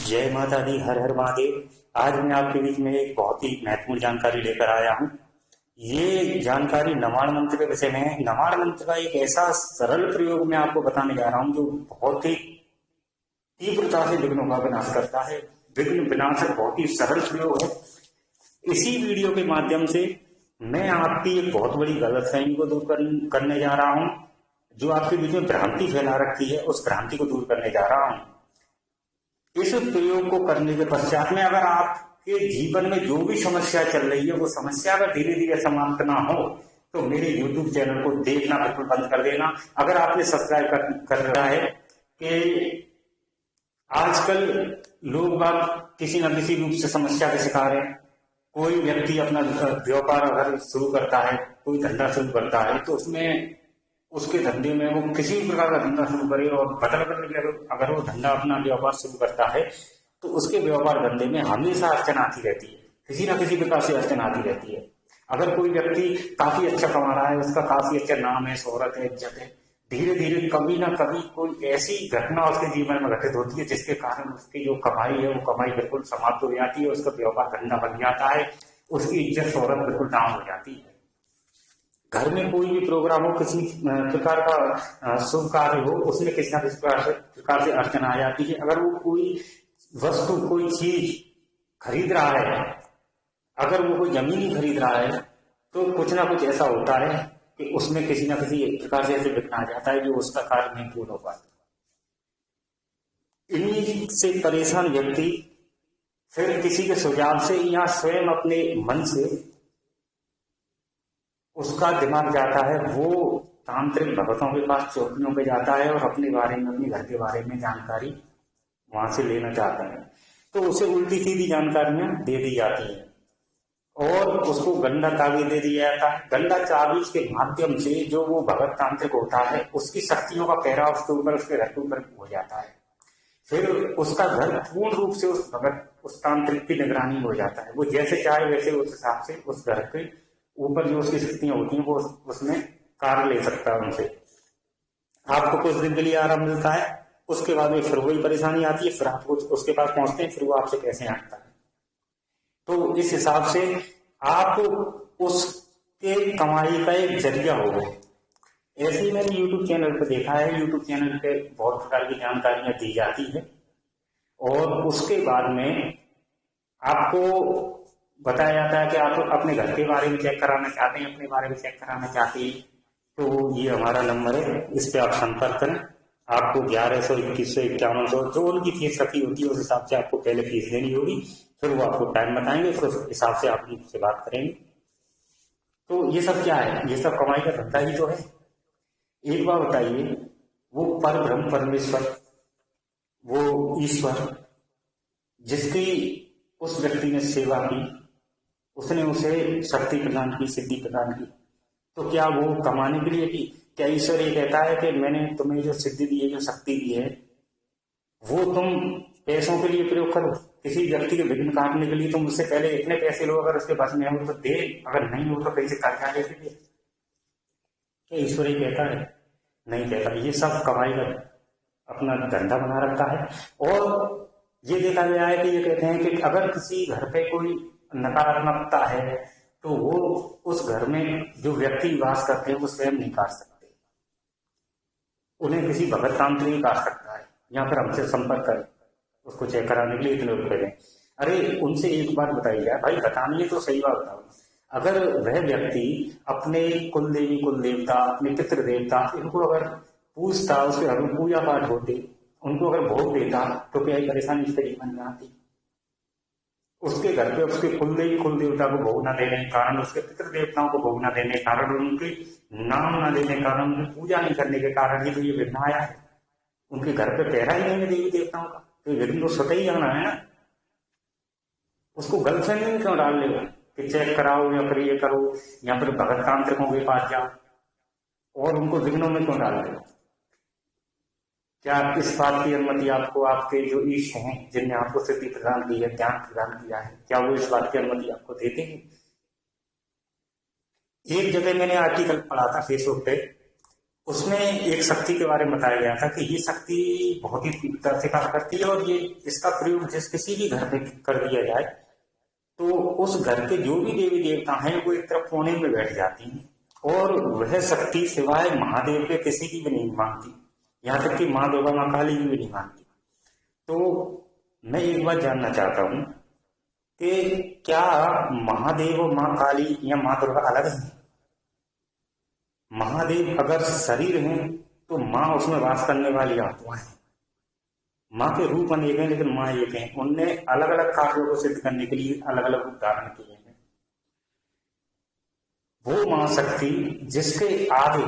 जय माता दी, हर हर महादेव। आज मैं आपके बीच में एक बहुत ही महत्वपूर्ण जानकारी लेकर आया हूँ। ये जानकारी नवाण मंत्र के विषय में है। नवाण मंत्र का एक ऐसा सरल प्रयोग मैं आपको बताने जा रहा हूँ जो बहुत ही तीव्रता से विघ्नों का विनाश करता है। विघ्न विनाशक बहुत ही सरल प्रयोग है। इसी वीडियो के माध्यम से मैं आपकी एक बहुत बड़ी गलतफहमी को दूर करने जा रहा हूँ, जो आपके बीच में भ्रांति फैला रखी है, उस भ्रांति को दूर करने जा रहा हूँ। इस प्रयोग को करने के पश्चात में अगर आपके जीवन में जो भी समस्या चल रही है वो समस्या अगर धीरे धीरे समाप्त ना हो तो मेरे YouTube चैनल को देखना बिल्कुल बंद कर देना। अगर आपने सब्सक्राइब कर रहा है कि आजकल लोग बात किसी न किसी रूप से समस्या के शिकार है। कोई व्यक्ति अपना व्यापार अगर शुरू करता है, कोई धंधा शुरू करता है, तो उसमें उसके धंधे में वो किसी भी प्रकार का धंधा शुरू करे और अगर वो धंधा अपना व्यापार शुरू करता है तो उसके व्यापार धंधे में हमेशा अड़चन आती रहती है, किसी न किसी प्रकार से अड़चन आती रहती है। अगर कोई व्यक्ति काफी अच्छा कमा रहा है, उसका काफी अच्छा नाम है, शोहरत है, इज्जत है, धीरे धीरे कभी ना कभी कोई ऐसी घटना उसके जीवन में घटित होती है जिसके कारण उसकी जो कमाई है वो कमाई बिल्कुल समाप्त हो जाती है, उसका व्यापार धंधा बन जाता है, उसकी इज्जत शोहरत बिल्कुल डाउन हो जाती है। घर में कोई भी प्रोग्राम हो, किसी प्रकार का शुभ कार्य हो, उसमें किसी न किसी प्रकार से अड़चन आ जाती है। अगर वो कोई वस्तु, कोई चीज खरीद रहा है, अगर वो कोई जमीन ही खरीद रहा है, तो कुछ ना कुछ ऐसा होता है कि उसमें किसी न किसी प्रकार से ऐसे विघ्न आ जाता है जो उसका कार्य नहीं पूर्ण हो पाता। इन्हीं से परेशान व्यक्ति फिर किसी के सुझाव से या स्वयं अपने मन से उसका दिमाग जाता है, वो तांत्रिक भगतों के पास, चौकियों पे जाता है और अपने बारे में, अपने घर के बारे में जानकारी वहां से लेना चाहता है। तो उसे उल्टी सीधी जानकारियां दे दी जाती हैं और उसको गंदा ताबीज दे दिया जाता है। गंदा ताबीज के माध्यम से जो वो भगत तांत्रिक होता है, उसकी शक्तियों का पहरा उसके ऊपर, उसके घर के ऊपर हो जाता है। फिर उसका घर पूर्ण रूप से उस भगत, उस तांत्रिक की निगरानी हो जाता है। वो जैसे चाहे वैसे उस हिसाब से उस घर के ऊपर जो उसकी शक्तियां होती हैं वो उसमें कार्य ले सकता है उनसे। आपको कुछ दिन के लिए आराम मिलता है, उसके बाद में फिर वही परेशानी आती है, फिर आप उसके पास पहुंचते हैं, फिर वो आपसे पैसे हटता है। तो इस हिसाब से आप उसके कमाई का एक जरिया हो गए। ऐसे ही मैंने YouTube चैनल पर देखा है। YouTube चैनल पे बहुत प्रकार की जानकारियां दी जाती है और उसके बाद में आपको बताया जाता है कि आप अपने घर के बारे में चेक कराना चाहते हैं, अपने बारे में चेक कराना चाहते हैं, तो ये हमारा नंबर है, इस पे आप संपर्क करें। आपको 1100, 2100, 5100 जो उनकी फीस रखी होती है उस हिसाब से आपको पहले फीस देनी होगी, फिर वो आपको टाइम बताएंगे, फिर उस हिसाब से आप उनसे बात करेंगे। तो ये सब क्या है? ये सब कमाई का धंधा ही तो है। एक बार बताइए, वो पर ब्रह्म परमेश्वर, वो ईश्वर जिसकी उस व्यक्ति ने सेवा की, उसने उसे शक्ति प्रदान की, सिद्धि प्रदान की, तो क्या वो कमाने के लिए की? क्या ईश्वर ये कहता है कि मैंने तुम्हें जो सिद्धि दी है, जो शक्ति दी है, वो तुम पैसों के लिए प्रयोग करो? किसी व्यक्ति के विघ्न काटने के लिए तुम उससे पहले इतने पैसे लो, अगर उसके पास में हो तो दे, अगर नहीं हो तो कहीं से कर्जा लेके दे। क्या ईश्वर ये कहता है? नहीं कहता। ये सब कमाई का अपना धंधा बना रखा है। और ये देखा गया है कि ये कहते हैं कि अगर किसी घर पे कोई नकारात्मकता है तो वो उस घर में जो व्यक्ति वास करते हैं वो स्वयं नहीं काट सकते, उन्हें किसी भगत तांत्रिक काट सकता है, या फिर हमसे संपर्क करें, उसको चेक कराने के लिए इतने रुपए दें। अरे उनसे एक बात बताई जाए भाई, बतानी तो सही बात बताओ। अगर वह व्यक्ति अपने कुल देवी, कुल देवता, अपने पितृ देवता, इनको अगर पूजता, उसके घर में पूजा पाठ होती, उनको अगर भोग देता, तो क्या परेशानी इसके जीवन में आती? उसके घर पे उसके कुल देवी, कुल देवता को भोग न देने के कारण, उसके पितृ देवताओं को भोग न देने के कारण, उनके नाम न देने के कारण, उनकी पूजा नहीं करने के कारण ही तो ये विघ्न आया है। उनके घर पे पहरा ही नहीं है देवी देवताओं का, तो ये विघ्न तो स्वतः ही आना है ना। उसको गलतफहमी में क्यों डाल ले कि चेक कराओ या फिर ये करो या फिर भगत तांत्रिकों के पास जाओ, और उनको विघ्नों में क्यों डाल रहे हो? क्या इस बात की अनुमति आपको आपके जो ईश हैं, जिनने आपको सिद्धि प्रदान की है, ज्ञान प्रदान किया है, क्या वो इस बात की अनुमति आपको देते हैं? एक जगह मैंने आर्टिकल पढ़ा था फेसबुक पे उसमें एक शक्ति के बारे में बताया गया था कि ये शक्ति बहुत ही तीव्रता से काम करती है, और ये इसका प्रयोग जिस किसी भी घर में कर दिया जाए तो उस घर के जो भी देवी देवता हैं वो एक तरफ कोने में बैठ जाती हैं, और वह शक्ति सिवाय महादेव के किसी की भी नहीं मांगती, यहाँ तक कि माँ दुर्गा माँ काली की भी नहीं मांगती। तो मैं एक बात जानना चाहता हूँ कि क्या महादेव और माँ काली या माँ दुर्गा अलग है? महादेव अगर शरीर है तो माँ उसमें वास करने वाली आत्मा है। माँ के रूप अनेक हैं लेकिन माँ एक है। उनने अलग अलग कार्यों को सिद्ध करने के लिए अलग अलग रूप धारण किए हैं। वो माँ शक्ति जिसके आगे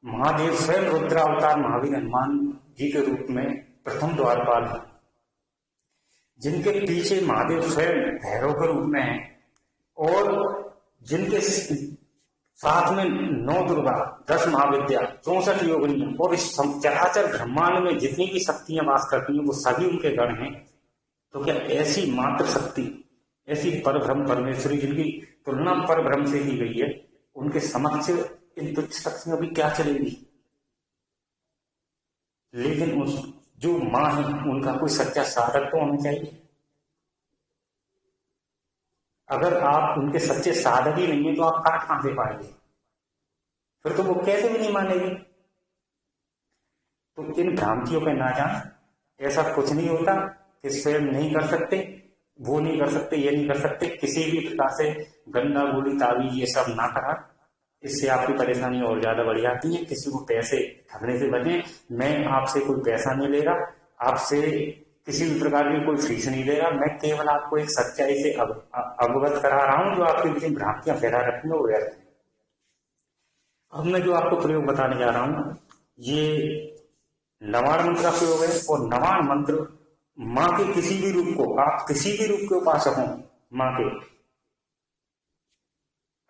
महादेव स्वयं रुद्रावतार महावीर हनुमान जी के रूप में प्रथम द्वारपाल है, जिनके पीछे महादेव स्वयं भैरव के रूप में है, और जिनके साथ में 9 दुर्गा, 10 महाविद्या, 64 योगिनियां और इस चराचर ब्रह्मांड में जितनी भी शक्तियां वास करती हैं वो सभी उनके गण हैं। तो क्या ऐसी मात्र शक्ति, ऐसी परब्रह्म परमेश्वरी जिनकी तुलना परब्रह्म से की गई है, उनके समक्ष इन तुच्छ शक्तियों की क्या चलेगी? लेकिन उस जो माँ है उनका कोई सच्चा साधक तो होना चाहिए। अगर आप उनके सच्चे साधक ही नहीं है तो आप काट कहां से पाएंगे? फिर तो वो कैसे भी नहीं मानेगी। तो इन भ्रांतियों पे ना जाए, ऐसा कुछ नहीं होता कि स्वयं नहीं कर सकते, वो नहीं कर सकते, ये नहीं कर सकते, किसी भी प्रकार से गंदा गोली ताबीज ये सब ना करा, इससे आपकी परेशानी और ज्यादा बढ़ जाती है। किसी को पैसे ठगने से बचें। मैं आपसे कोई पैसा नहीं ले रहा, आपसे किसी भी प्रकार की कोई फीस नहीं ले रहा, मैं केवल आपको एक सच्चाई से अवगत करा रहा हूं। जो आपके बीच में भ्रांतियां फैला रखी है वो व्यर्थ है। अब मैं जो आपको प्रयोग बताने जा रहा हूं ये नवाण मंत्र का प्रयोग है, और नवाण मंत्र माँ के किसी भी रूप को, आप किसी भी रूप के उपासक हो माँ के,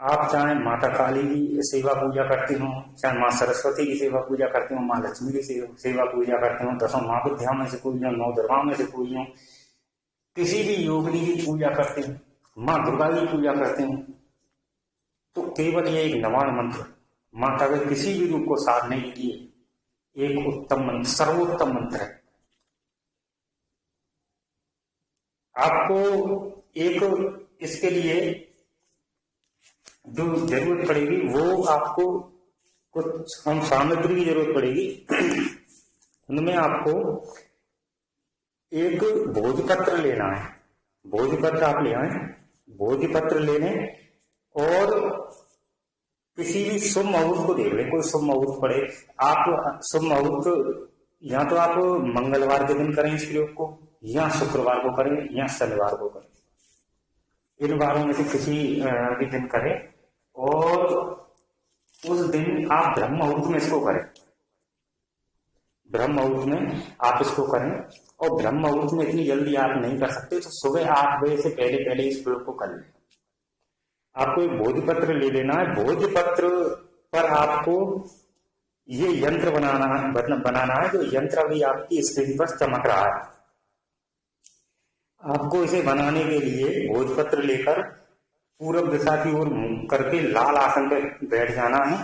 आप चाहे माता काली की सेवा पूजा करते हो, चाहे माँ सरस्वती की सेवा पूजा करते हो, माँ लक्ष्मी की सेवा पूजा करते हो, 10 महाविद्याओं में से कोई हो, 9 दुर्गाओं में से कोई हो, किसी भी योगिनी की पूजा करते हो, माँ दुर्गा की पूजा करते हो, तो केवल ये एक नवाण मंत्र माता के किसी भी रूप को साधने के लिए एक उत्तम मंत्र, सर्वोत्तम मंत्र है। आपको एक इसके लिए जो जरूरत पड़ेगी वो आपको कुछ हम सामग्री की जरूरत पड़ेगी। उनमें आपको एक भोजपत्र लेना है। भोजपत्र आप ले आए, भोजपत्र लेने, और किसी भी शुभ मुहूर्त को देख लें, कोई शुभ मुहूर्त पड़े। आप शुभ मुहूर्त या तो आप मंगलवार के दिन करें इस प्रयोग को, या शुक्रवार को करें, या शनिवार को करें। इन बारों में से किसी भी दिन करें, और उस दिन आप ब्रह्म मुहूर्त में इसको करें। ब्रह्म मुहूर्त में आप इसको करें, और ब्रह्म मुहूर्त में इतनी जल्दी आप नहीं कर सकते तो सुबह 8 बजे से पहले पहले इस प्रयोग को कर लें। आपको एक भोजपत्र ले लेना है। भोजपत्र पर आपको ये यंत्र बनाना है, जो यंत्र अभी आपकी स्क्रीन पर चमक रहा है। आपको इसे बनाने के लिए भोजपत्र लेकर पूरब दिशा की ओर मुंह करके लाल आसन पर बैठ जाना है,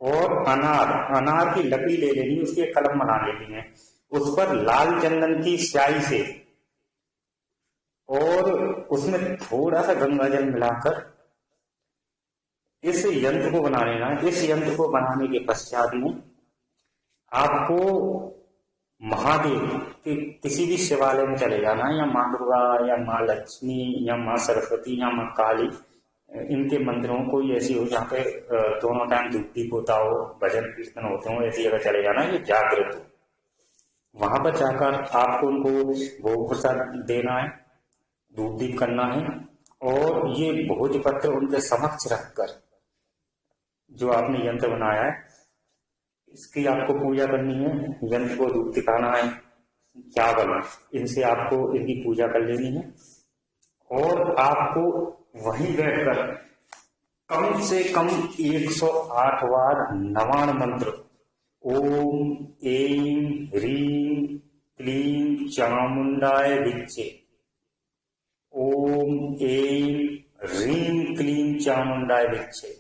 और अनार की लकड़ी ले लेनी है, उसकी एक कलम बना लेनी है। उस पर लाल चंदन की स्याही से और उसमें थोड़ा सा गंगा जल मिलाकर इस यंत्र को बना लेना है। इस यंत्र को बनाने के पश्चात में आपको महादेव के किसी भी शिवालय में चले जाना है, या माँ दुर्गा, या माँ लक्ष्मी, या माँ सरस्वती, या माँ काली, इनके मंदिरों को ऐसी हो जहाँ पे दोनों टाइम धूप दीप होता हो, भजन कीर्तन होते हो, ऐसी जगह चले जाना है जो जागृत हो। वहां पर जाकर आपको उनको भोग प्रसाद देना है, धूप दीप करना है, और ये भोजपत्र उनके समक्ष रखकर जो आपने यंत्र बनाया है इसकी आपको पूजा करनी है। यंत्र को धूप दिखाना है, चावल, इनसे आपको इनकी पूजा कर लेनी है, और आपको वहीं बैठकर कम से कम 108 बार नवाण मंत्र ओम ऐं ह्रीं क्लीं चामुंडाय विच्चे, ओम ऐं ह्रीं क्लीं चामुंडाय विच्चे,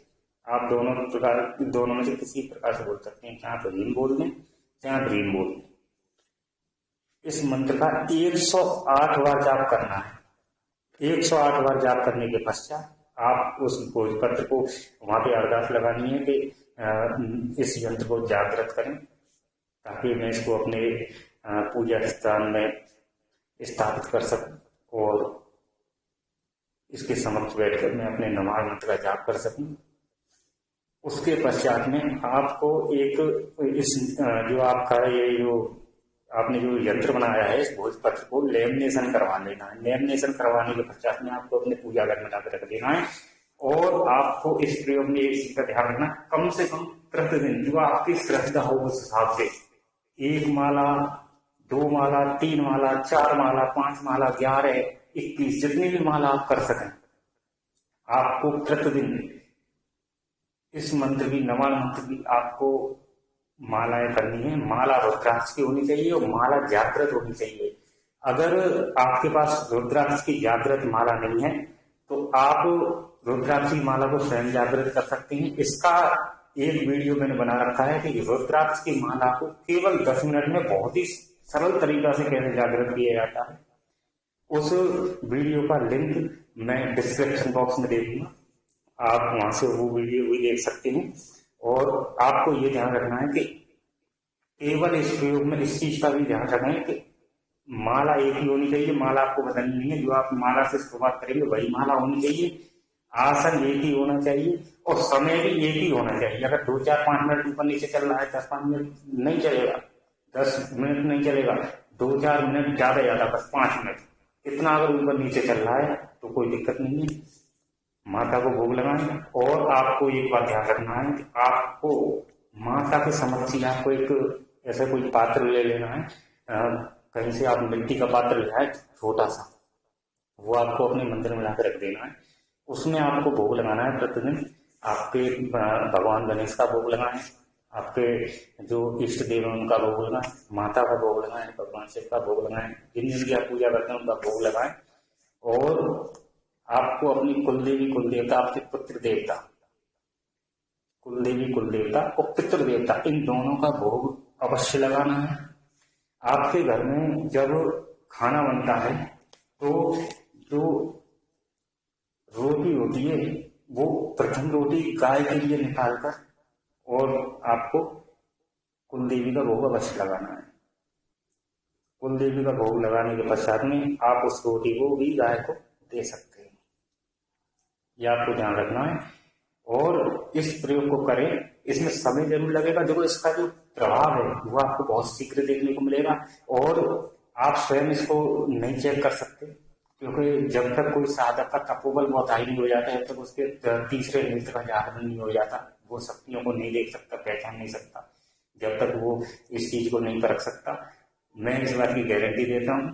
आप दोनों में से किसी प्रकार से बोल सकते हैं, चाहे ह्रीम बोल दें चाहे ह्रीम बोल दें। इस मंत्र का 108 बार जाप करना है। 108 बार जाप करने के पश्चात आप उस भोजपत्र को वहां पे अरदास लगानी है कि इस यंत्र को जागृत करें, ताकि मैं इसको अपने पूजा स्थान में स्थापित कर सकूं और इसके समक्ष बैठकर मैं अपने नमाज मंत्र का जाप कर सकूं। उसके पश्चात में आपको इस जो आपका ये जो आपने जो यंत्र बनाया है इस भोजपत्र को लेमिनेशन करवा लेना है। लेमिनेशन करवाने के पश्चात में आपको अपने पूजा घर में लाकर रख देना है। और आपको इस प्रयोग में एक चीज का ध्यान रखना, कम से कम प्रतिदिन जो आपकी श्रद्धा हो उस हिसाब से 1 माला, 2 माला, 3 माला, 4 माला, 5 माला, 11, 21 जितनी भी माला आप कर सकें, आपको प्रतिदिन इस मंत्र की, नवा मंत्र की आपको मालाएं करनी है। माला रुद्राक्ष की होनी चाहिए और माला जागृत होनी चाहिए। अगर आपके पास रुद्राक्ष की जागृत माला नहीं है तो आप रुद्राक्ष की माला को स्वयं जागृत कर सकते हैं। इसका एक वीडियो मैंने बना रखा है कि रुद्राक्ष की माला को केवल 10 मिनट में बहुत ही सरल तरीका से कैसे जागृत किया जाता है, उस वीडियो का लिंक मैं डिस्क्रिप्शन बॉक्स में दे दूंगा, आप वहां से वो वीडियो भी देख सकते हैं। और आपको ये ध्यान रखना है कि केवल इस प्रयोग में इस चीज का भी ध्यान रखें कि माला एक ही होनी चाहिए। माला आपको बदलनी नहीं है, जो आप माला से शुरुआत करेंगे वही माला होनी चाहिए। आसन एक ही होना चाहिए और समय भी एक ही होना चाहिए। अगर 2, 4, 5 मिनट ऊपर नीचे चल रहा है, 10, 5 मिनट नहीं चलेगा, 10 मिनट नहीं चलेगा, 2, 4 मिनट ज्यादा बस 5 मिनट, इतना अगर ऊपर नीचे चल रहा है तो कोई दिक्कत नहीं है। माता को भोग लगाएं। और आपको एक बात ध्यान रखना है कि आपको माता के समक्ष ही आपको एक ऐसा कोई पात्र ले लेना है। कहीं से आप मिट्टी का पात्र ले आए छोटा सा, वो आपको अपने मंदिर में लाकर रख देना है। उसमें आपको भोग लगाना है प्रतिदिन। आपके भगवान गणेश का भोग लगाएं, आपके जो इष्ट देव है उनका भोग लगाएं, माता का भोग लगाएं, भगवान शिव का भोग लगाएं, जिन जिनकी आप पूजा करते हैं उनका भोग लगाएं। और आपको अपनी कुलदेवी, कुलदेवता, आपके पुत्र देवता, कुलदेवी, कुलदेवता और पितृ देवता, इन दोनों का भोग अवश्य लगाना है। आपके घर में जब खाना बनता है तो जो रोटी होती है वो प्रथम रोटी गाय के लिए निकालकर और आपको कुलदेवी का भोग अवश्य लगाना है। कुलदेवी का भोग लगाने के पश्चात में आप उस रोटी को भी गाय को दे सकते हैं, यह आपको ध्यान रखना है। और इस प्रयोग को करें, इसमें समय जरूर लगेगा, देखो इसका जो प्रभाव है वो आपको बहुत शीघ्र देखने को मिलेगा। और आप स्वयं इसको नहीं चेक कर सकते, क्योंकि जब तक कोई साधक का तपोबल बहुत हाई नहीं हो जाता है, तब तक उसके तीसरे नेत्र का जागरण नहीं हो जाता, वो शक्तियों को नहीं देख सकता, पहचान नहीं सकता, जब तक वो इस चीज को नहीं परख सकता। मैं इस बात की गारंटी देता हूँ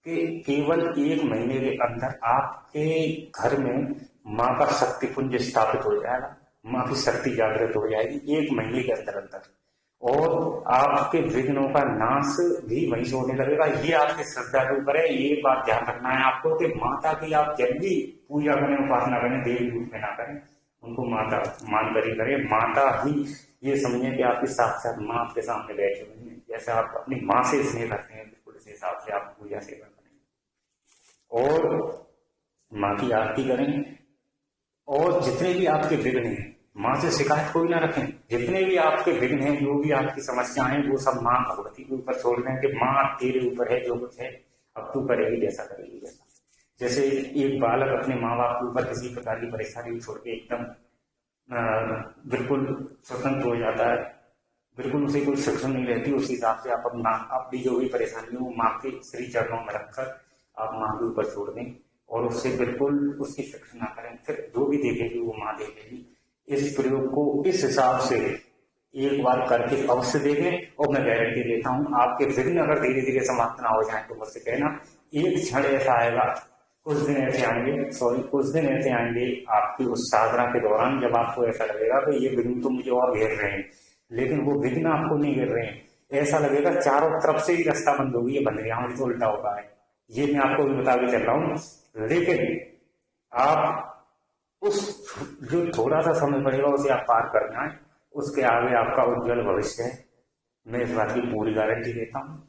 कि केवल 1 महीने के अंदर आपके घर में माँ का शक्ति पुंज स्थापित हो जाएगा, माँ की शक्ति जागृत हो जाएगी 1 महीने के अंदर अंदर। और आपके विघ्नों का नाश भी वहीं से होने लगेगा। ये आपकी श्रद्धा के ऊपर है। ये बात ध्यान रखना है आपको कि माता की आप जब भी पूजा करें, उपासना करें, देवी रूप में ना करें, उनको माता मानकर ही करें। माता ही ये समझें कि आपकी साक्षात माँ आपके सामने बैठे हुए हैं। जैसे आप अपनी माँ से स्नेह करते हैं, बिल्कुल इस हिसाब से आप पूजा सेवा करें और माँ की आरती करें। और जितने भी आपके विघ्न हैं, माँ से शिकायत कोई ना रखें। जितने भी आपके विघ्न हैं, जो भी आपकी समस्याएं हैं, वो सब माँ भगवती के ऊपर छोड़ दें कि माँ तेरे ऊपर है, जो कुछ है अब तू करेगी, जैसा करेगी जैसा। जैसे एक बालक अपने माँ बाप के ऊपर किसी प्रकार की परेशानी छोड़ के एकदम बिल्कुल स्वतंत्र हो जाता है, बिल्कुल उसे कोई शिक्षण नहीं रहती, उस हिसाब से आप अपना अपनी जो भी परेशानी है वो माँ के श्री चरणों में रखकर आप माँ के ऊपर छोड़ दें और उससे बिल्कुल उसकी शिक्षा ना करें। फिर जो भी देखेगी वो माँ देखेगी। इस प्रयोग को इस हिसाब से एक बार करके अवश्य देखें और मैं गारंटी देता हूँ आपके विघ्न अगर धीरे धीरे समाप्त ना हो जाए तो मुझसे कहना, एक क्षण ऐसा आएगा, कुछ दिन ऐसे आएंगे आपकी उस साधना के दौरान जब आपको ऐसा लगेगा कि ये विघ्न तो मुझे और घेर रहे हैं, लेकिन वो विघ्न आपको नहीं घेर रहे हैं। ऐसा लगेगा चारों तरफ से ही रास्ता बंद होगी, ये बंद गया, मुझे तो उल्टा होगा है। ये मैं आपको भी बता के चल रहा हूँ। लेकिन आप उस जो थोड़ा सा समय पड़ेगा उसे आप पार कर जाएं, उसके आगे आपका उज्जवल भविष्य है, मैं इस बात की पूरी गारंटी देता हूँ।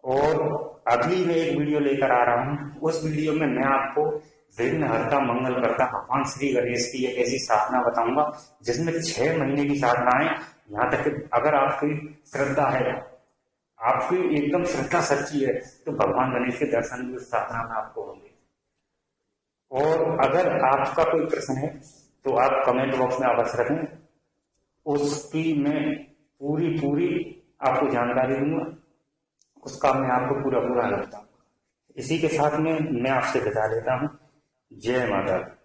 और अगली मैं एक वीडियो लेकर आ रहा हूँ, उस वीडियो में मैं आपको विघ्न हरता मंगल करता भगवान श्री गणेश की एक ऐसी साधना बताऊंगा जिसमें 6 महीने की साधना है। यहाँ तक कि अगर आपकी श्रद्धा है, आपकी एकदम श्रद्धा सच्ची है, तो भगवान गणेश के दर्शन भी उस साधना में आपको होंगे। और अगर आपका कोई प्रश्न है तो आप कमेंट बॉक्स में अवश्य रखें, उसकी मैं पूरी पूरी आपको जानकारी दूंगा, उसका मैं आपको पूरा पूरा बताऊंगा। इसी के साथ में मैं आपसे विदा लेता हूँ। जय माता दी।